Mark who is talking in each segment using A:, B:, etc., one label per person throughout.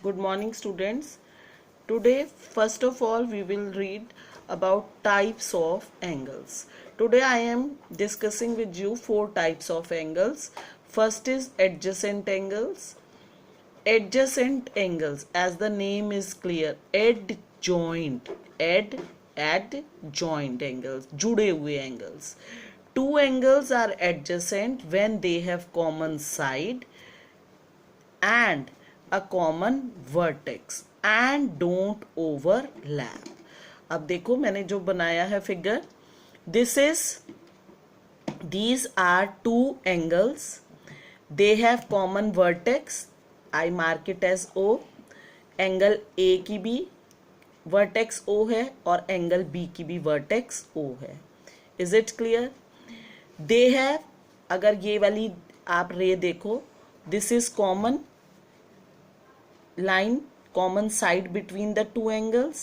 A: Good morning, students. Today, first of all, we will read about types of angles. Today, I am discussing with you four types of angles. First is adjacent angles. Adjacent angles, as the name is clear, adjoint angles, जुड़े हुए angles. Two angles are adjacent when they have common side and a common vertex and don't overlap. अब देखो मैंने जो बनाया है figure, these are two angles. They have common vertex. I mark it as O. Angle A की भी vertex O है और एंगल B की भी वर्टेक्स O है. Is it clear? They have, अगर ये वाली आप रे देखो, this is common line, common side between the two angles,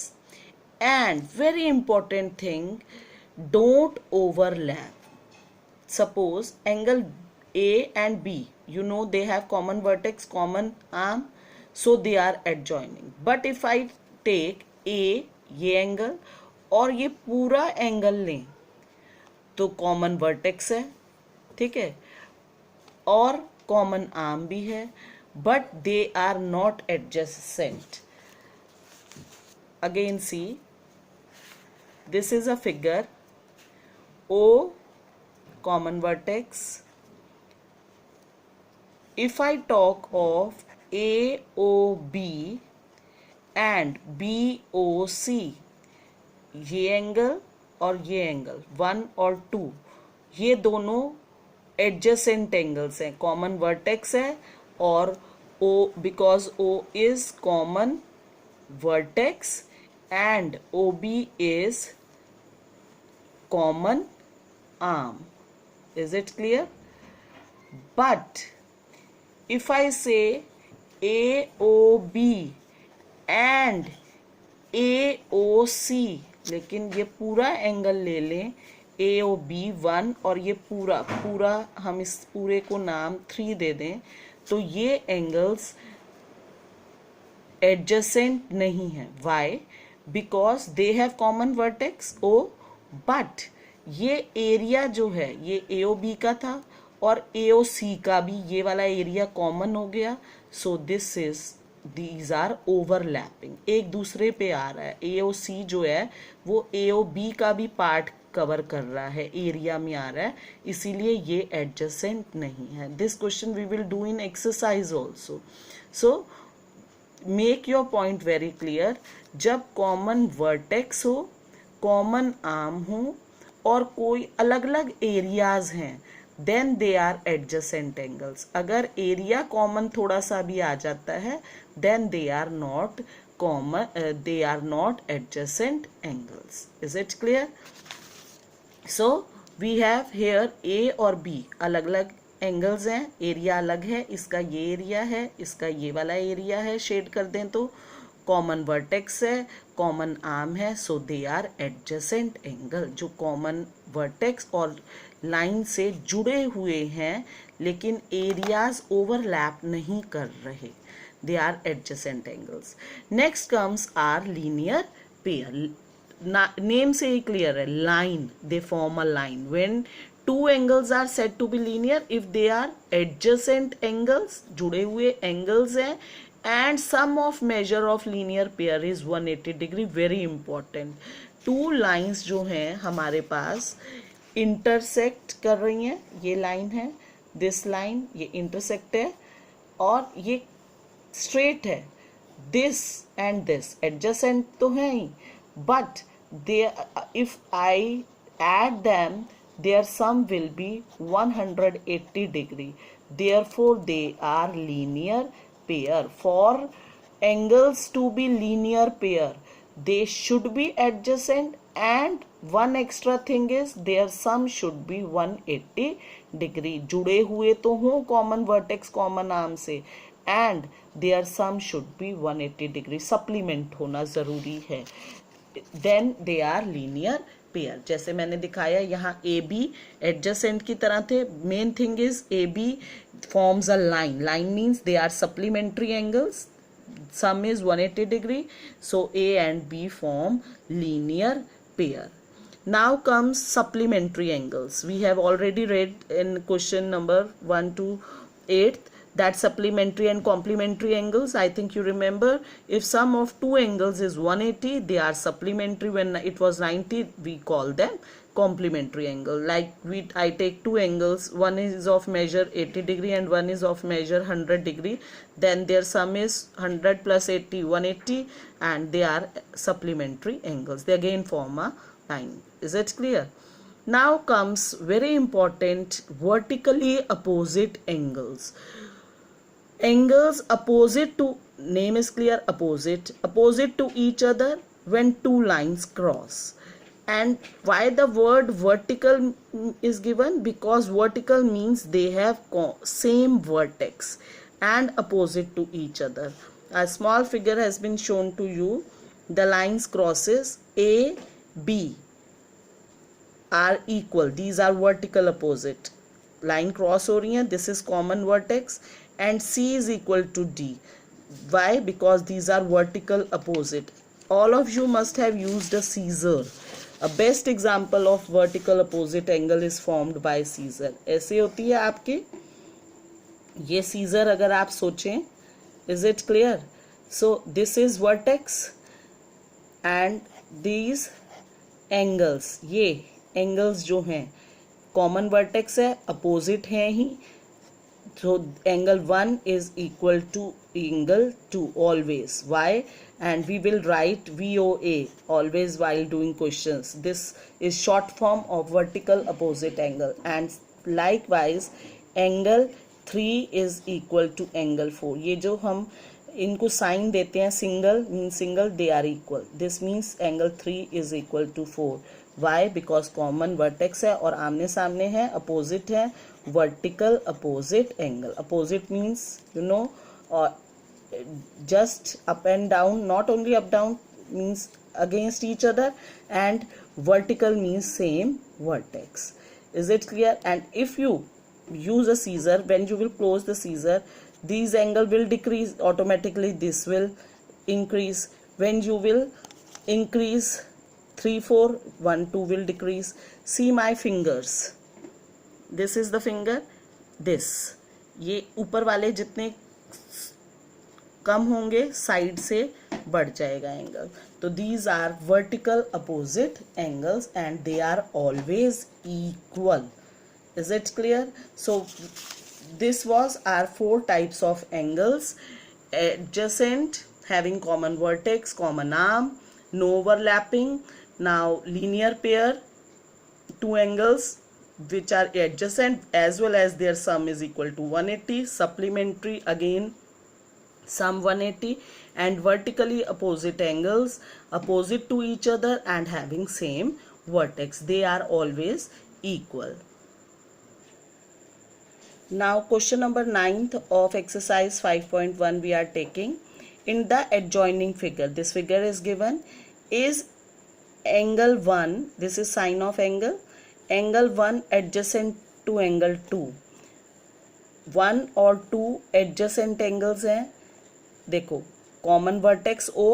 A: and very important thing, don't overlap. Suppose angle A and B, you know they have common vertex, common arm, so they are adjoining. But if I take A, ये angle और ये पूरा angle लें तो common vertex है, ठीक है, और कॉमन आर्म भी है, but they are not adjacent. Again see, this is a figure. O common vertex. If I talk of AOB and BOC, ये एंगल और ये एंगल 1 और 2, ये दोनों एडजेसेंट एंगल्स हैं, कॉमन वर्टेक्स है और O, because O is common vertex and OB is common arm. Is it clear? But if I say AOB and AOC, लेकिन ये पूरा एंगल ले लें, AOB 1 और ये पूरा हम इस पूरे को नाम 3 दे दें, तो ये एंगल्स एडजेसेंट नहीं है. Why? Because they have common vertex O, but ये एरिया जो है ये AOB का था और AOC का भी ये वाला एरिया कॉमन हो गया. सो दीज आर ओवरलैपिंग, एक दूसरे पे आ रहा है. AOC जो है वो AOB का भी पार्ट कवर कर रहा है, एरिया में आ रहा है, इसीलिए ये एडजेसेंट नहीं है. This question we will do in exercise also. So make your point very clear. जब कॉमन वर्टेक्स हो, कॉमन आर्म हो और कोई अलग अलग एरियाज हैं, then they are adjacent angles. अगर एरिया कॉमन थोड़ा सा भी आ जाता है, then they are not common, they are not adjacent angles. Is it clear? So we have here A और B अलग अलग एंगल्स हैं, एरिया अलग है, इसका ये एरिया है, इसका ये वाला एरिया है, शेड कर दें तो कॉमन वर्टेक्स है, कॉमन आर्म है, सो दे आर एडजेसेंट एंगल. जो कॉमन वर्टेक्स और लाइन से जुड़े हुए हैं लेकिन एरियाज ओवरलैप नहीं कर रहे, they are adjacent angles. Next comes our linear pair. Name से ही क्लियर है, line, they form a line. When two angles are said to be linear if they are adjacent angles, जुड़े हुए angles हैं, and sum of measure of linear pair is 180 degree. Very important. Two lines जो हैं हमारे पास intersect कर रही हैं, ये लाइन है, दिस लाइन, ये इंटरसेक्ट है और ये स्ट्रेट है. दिस एंड दिस एडजेसेंट तो है ही, but if I add them, their sum will be 180 degree. Therefore, they are linear pair. For angles to be linear pair, they should be adjacent, and one extra thing is their sum should be 180 degree. जुड़े हुए तो हों common vertex, common arm से, and their sum should be 180 degree. supplement होना जरूरी है. Then they are linear pair. जैसे मैंने दिखाया यहाँ AB एडजेसेंट की तरह थे. Main thing is AB forms a line. Line means they are supplementary angles. sum is 180 degree, so A and B form linear pair. Now comes supplementary angles. We have already read in question number 1 to 8 that supplementary and complementary angles, I think you remember, if sum of two angles is 180, they are supplementary. When it was 90, we call them complementary angle. Like I take two angles, one is of measure 80 degree and one is of measure 100 degree, then their sum is 100 plus 80, 180, and they are supplementary angles. They again form a line. Is it clear? Now comes very important vertically opposite angles. Angles opposite to, name is clear, opposite to each other when two lines cross. And why the word vertical is given? Because vertical means they have same vertex and opposite to each other. A small figure has been shown to you. The lines crosses A, B are equal. These are vertical opposite. Line cross हो रही है. This is common vertex and C is equal to D. Why? Because these are vertical opposite. All of you must have used a scissor. A best example of vertical opposite angle is formed by scissor. ऐसे होती है आपके ये scissor अगर आप सोचें. Is it clear? So this is vertex and these angles, ये angles जो हैं common vertex है, opposite हैं ही. So angle 1 is equal to angle 2 always. Why? And we will write VOA always while doing questions. This is short form of vertical opposite angle. And likewise angle 3 is equal to angle 4. ये जो हम इनको sign देते हैं single means single, they are equal. This means angle 3 is equal to 4. Why? Because common vertex है और आमने सामने है, अपोजिट है. Vertical opposite angle. Opposite means you know just up and down, not only up down, means against each other, and vertical means same vertex. Is it clear? And if you use a scissor, when you will close the scissor, these angle will decrease automatically, this will increase. When you will increase 3 4 1 2 will decrease. See my fingers, this is the finger, this ये ऊपर वाले जितने कम होंगे side से बढ़ जाएगा angle. तो these are vertical opposite angles and they are always equal. Is it clear? So this was our 4 types of angles. Adjacent, having common vertex, common arm, no overlapping. Now linear pair, two angles which are adjacent as well as their sum is equal to 180. Supplementary, again sum 180. And vertically opposite angles, opposite to each other and having same vertex, they are always equal. Now question number 9th of exercise 5.1 we are taking. In the adjoining figure, this figure is given, is angle 1, this is sine of angle, angle 1 adjacent to angle 2. 1 और 2 adjacent angles हैं. देखो common vertex O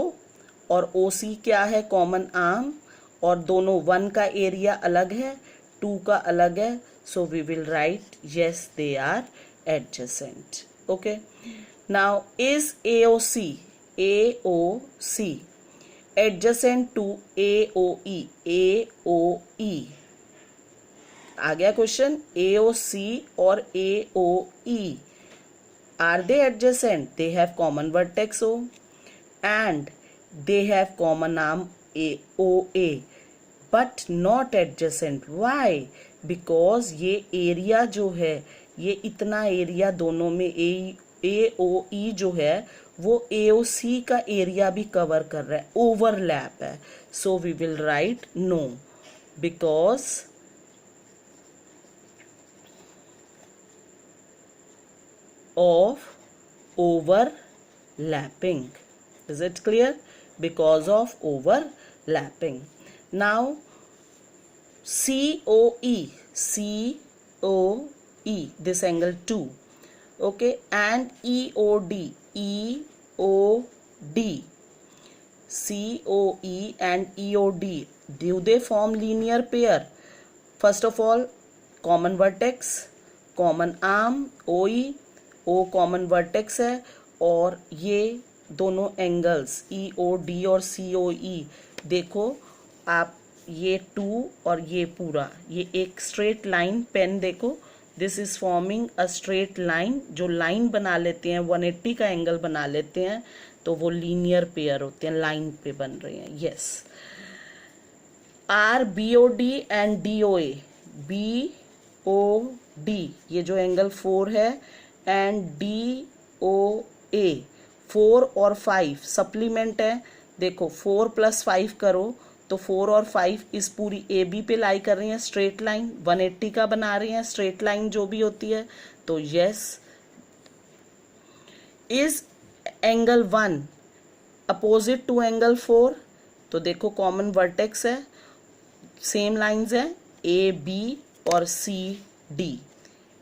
A: और OC क्या है? Common arm. और दोनों 1 का area अलग है, 2 का अलग है. So we will write yes they are adjacent. Okay. Now is AOC adjacent to AOE? AOE आ गया क्वेश्चन. AOC और AOE, are they adjacent? They have common vertex O and they have common arm OA, but not adjacent. Why? Because ये area जो है, ये इतना area दोनों में AOE जो है वो AOC का एरिया भी कवर कर रहा है, ओवरलैप है. So we will write no, because of overlapping. Is it clear? Because of overlapping. Now COE, this angle 2. Okay. And EOD, COD, COE and EOD, do they form linear pair? First of all, common vertex, common arm, OE, O common vertex है, और ये दोनों angles EOD और COE, देखो आप, ये 2 और ये पूरा, ये एक स्ट्रेट लाइन, पेन देखो, this is forming a straight line. जो लाइन बना लेते हैं 180 का एंगल बना लेते हैं तो वो लीनियर पेयर होते हैं, लाइन पे बन रहे हैं। Yes, are BOD and DOA, BOD ये जो एंगल 4 है, एंड DOA 4 और 5 सप्लीमेंट है। देखो 4 + 5 करो तो 4 और 5 इस पूरी AB पे लाई कर रही हैं, स्ट्रेट लाइन 180 का बना रही हैं, स्ट्रेट लाइन जो भी होती है। तो yes, is angle 1 opposite to angle 4? तो देखो कॉमन वर्टेक्स है, सेम लाइंस है, AB और CD,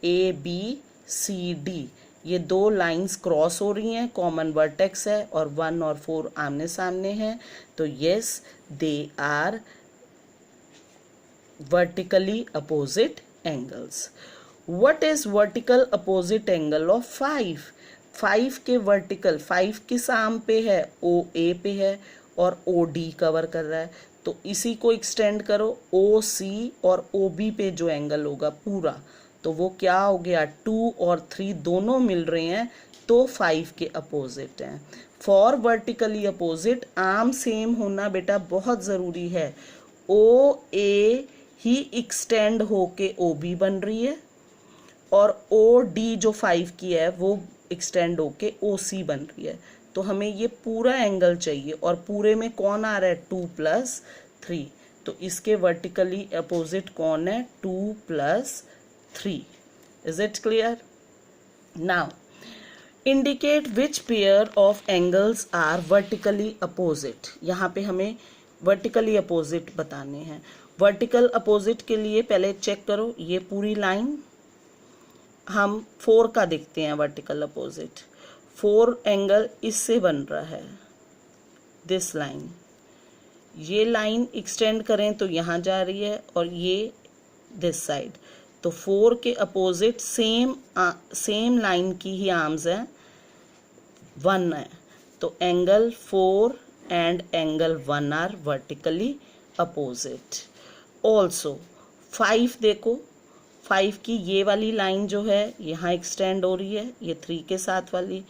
A: ABCD, ये दो लाइंस क्रॉस हो रही हैं, कॉमन वर्टेक्स है, और 1 और 4 आमने सामने हैं। तो yes, they are vertically opposite angles. What is vertical opposite angle of 5? 5 के वर्टिकल, 5 किस आर्म पे है? OA पे है, और OD कवर कर रहा है, तो इसी को एक्सटेंड करो, OC और OB पे जो एंगल होगा पूरा, तो वो क्या हो गया? 2 और 3 दोनों मिल रहे हैं तो 5 के अपोजिट हैं। For vertically opposite arm same होना बेटा बहुत ज़रूरी है। OA ही एक्सटेंड होके OB बन रही है, और OD जो 5 की है वो एक्सटेंड होके OC बन रही है। तो हमें ये पूरा एंगल चाहिए, और पूरे में कौन आ रहा है? 2 + 3, तो इसके वर्टिकली अपोजिट कौन है? 2 + 3. Is it clear? Now, indicate which pair of angles are vertically opposite. यहाँ पे हमें vertically opposite बताने हैं। vertical opposite के लिए पहले चेक करो, ये पूरी लाइन हम 4 का देखते हैं vertical opposite। 4 एंगल इससे बन रहा है, दिस लाइन, ये लाइन एक्सटेंड करें तो यहाँ जा रही है, और ये दिस साइड, तो 4 के अपोजिट सेम लाइन की ही आर्म्स हैं, 1 है, तो angle 4 and angle 1 are vertically opposite. Also 5 देखो, 5 की ये वाली लाइन जो है यहाँ एक्सटेंड हो रही है, ये 3 के साथ वाली,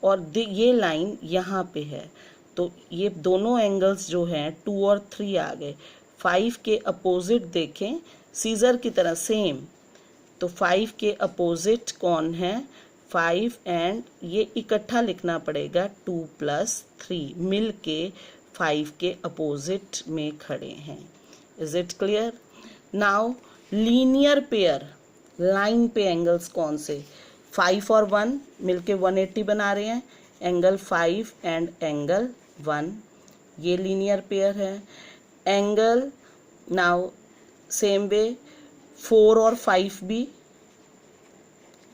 A: और ये लाइन यहाँ पे है, तो ये दोनों एंगल्स जो हैं 2 और 3 आ गए। 5 के अपोजिट देखें, सीजर की तरह सेम, तो 5 के अपोजिट कौन है? 5, एंड ये इकट्ठा लिखना पड़ेगा, 2 + 3 मिल के 5 के अपोजिट में खड़े हैं। Is it clear? Now linear pair, line पे एंगल्स कौन से? 5 और 1 मिलके 180 बना रहे हैं, एंगल 5 एंड एंगल 1, ये लीनियर पेयर है। एंगल नाउ सेम वे 4 और 5 भी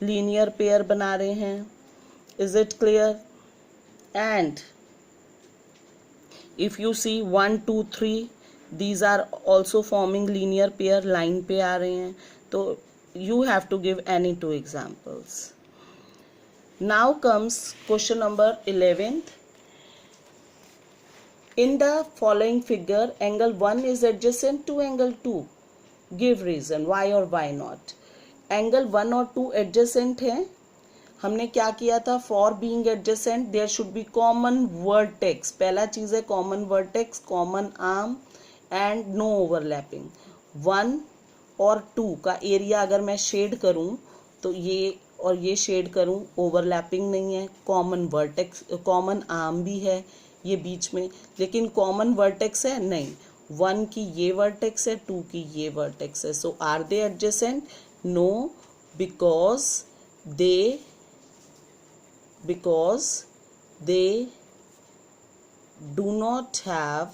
A: लीनियर पेयर बना रहे हैं। Is it clear? And if you see 1 2 3 these are also forming linear pair, line पे आ रहे हैं, तो you have to give any 2 examples. Now comes question number 11th. In the following figure, angle 1 is adjacent to angle 2. Give reason why or why not. Angle 1 और 2 adjacent हैं, हमने क्या किया था? For being adjacent there should be common vertex. पहला चीज़ है common vertex, common arm and no overlapping. 1 और 2 का एरिया अगर मैं शेड करूं तो ये और ये शेड करूं, ओवरलैपिंग नहीं है, कॉमन वर्टेक्स, कॉमन आर्म भी है ये बीच में, लेकिन कॉमन वर्टेक्स है नहीं, 1 की ये वर्टेक्स है, 2 की ये वर्टेक्स है। So are they adjacent? No, because they do not have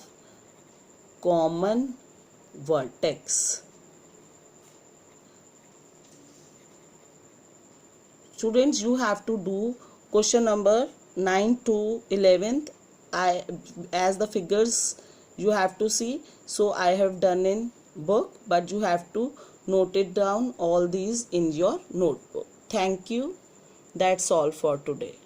A: common vertex. Students, you have to do question number 9th to 11th, I, as the figures you have to see, so I have done in book, but you have to note it down all these in your notebook. Thank you. That's all for today.